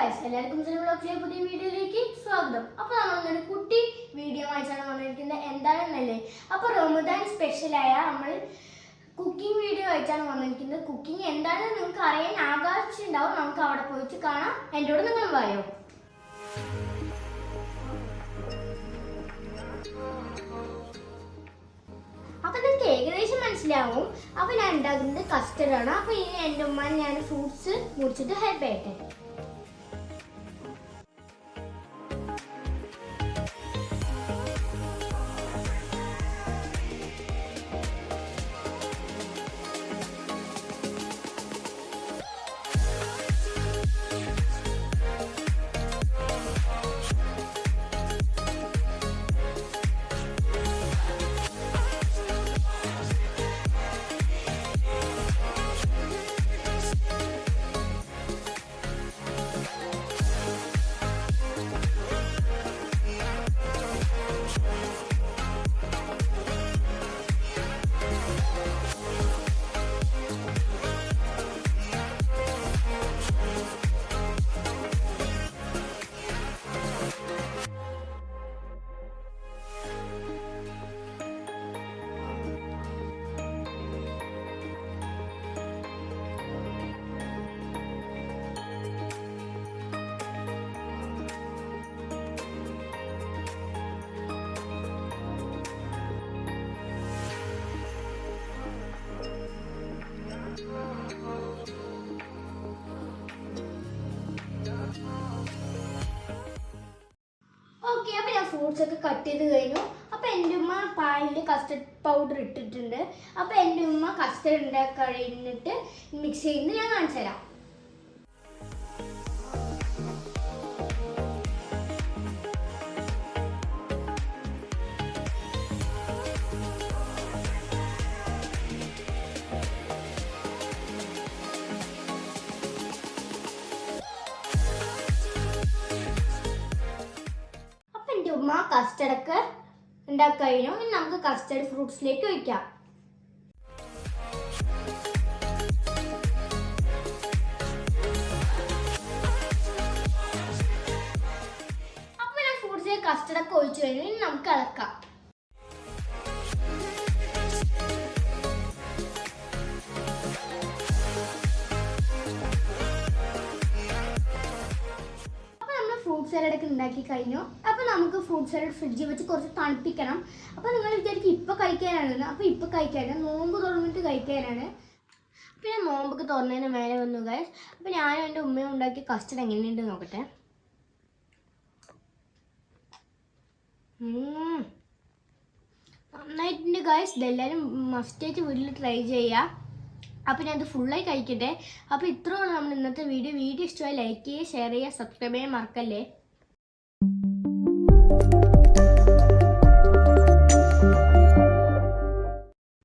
Guys, എല്ലാവർക്കും പുതിയ വീഡിയോയിലേക്ക് സ്വാഗതം. അപ്പോൾ നമ്മളൊരു കുട്ടി വീഡിയോ വായിച്ചാണ് വന്നിരിക്കുന്നത്. എന്താണെന്നല്ലേ, അപ്പോൾ റമദാൻ സ്പെഷ്യലായ നമ്മൾ കുക്കിംഗ് വീഡിയോ വായിച്ചാണ് വന്നിരിക്കുന്നത്. കുക്കിംഗ് എന്താണെന്ന് നിങ്ങൾക്ക് അറിയാൻ ആകാംക്ഷ ഉണ്ടാവും. നമുക്ക് അവിടെ പോയിട്ട് കാണാം. എൻ്റെ കൂടെ നിങ്ങൾ വായോ. അപ്പൊ നിങ്ങൾക്ക് ഏകദേശം മനസ്സിലാവും. അപ്പൊ ഞാൻ ഉണ്ടാക്കുന്നത് കസ്റ്റർഡ് ആണ്. അപ്പൊ ഇനി എൻ്റെ ഉമ്മ ഞാൻ ഫ്രൂട്ട്സ് മുറിച്ചിട്ട് ഹെൽപ്പ് ചെയ്യട്ടെ. ഓക്കെ, അപ്പോൾ ഞാൻ ഫ്രൂട്ട്സ് ഒക്കെ കട്ട് ചെയ്ത് കഴിഞ്ഞു. അപ്പോൾ എൻ്റെ ഉമ്മ പാലിൽ കസ്റ്റർഡ് പൗഡർ ഇട്ടിട്ടുണ്ട്. അപ്പോൾ എൻ്റെ ഉമ്മ കസ്റ്റർഡ് ഉണ്ടാക്കി കഴിഞ്ഞിട്ട് മിക്സ് ചെയ്യുന്നത് ഞാൻ കാണിച്ചു തരാം. ഉമ്മ കസ്റ്റർഡ് ഒക്കെ ഉണ്ടാക്കി കഴിഞ്ഞു. ഇനി നമുക്ക് കസ്റ്റർഡ് ഫ്രൂട്ട്സിലേക്ക് ഒഴിക്കാം. അപ്പൊ ഞാൻ ഫ്രൂട്ട്സിലേക്ക് കസ്റ്റർഡ് ഒക്കെ ഒഴിച്ചു കഴിഞ്ഞു. ഇനി നമുക്ക് ഇളക്കാം. ഫ്രൂട്ട് സാലഡ് ഒക്കെ ഉണ്ടാക്കി കഴിഞ്ഞു. അപ്പോൾ നമുക്ക് ഫ്രൂട്ട് സാലഡ് ഫ്രിഡ്ജിൽ വെച്ച് കുറച്ച് തണുപ്പിക്കണം. അപ്പോൾ നിങ്ങൾ വിചാരിക്കും ഇപ്പോൾ കഴിക്കാനാണ്. അപ്പോൾ ഇപ്പോൾ കഴിക്കാനാണ്, നോമ്പ് തുറന്നിട്ട് കഴിക്കാനാണ്. പിന്നെ നോമ്പൊക്കെ തുറന്നതിന് മേലെ വന്നു ഗൈസ്. അപ്പോൾ ഞാനും എൻ്റെ ഉമ്മയും ഉണ്ടാക്കിയ കസ്റ്റർഡ് എങ്ങനെയുണ്ട് നോക്കട്ടെ. നന്നായിട്ടുണ്ട് ഗൈസ്. ഇതെല്ലാവരും മസ്റ്റായിട്ട് വീട്ടിൽ ട്രൈ ചെയ്യുക. അപ്പോൾ ഞാനത് ഫുള്ളായി കഴിക്കട്ടെ. അപ്പോൾ ഇത്രയാണ് നമ്മൾ ഇന്നത്തെ വീഡിയോ. ഇഷ്ടമായി ലൈക്ക് ചെയ്യുക, ഷെയർ ചെയ്യുക, സബ്സ്ക്രൈബ് ചെയ്യാൻ മറക്കല്ലേ.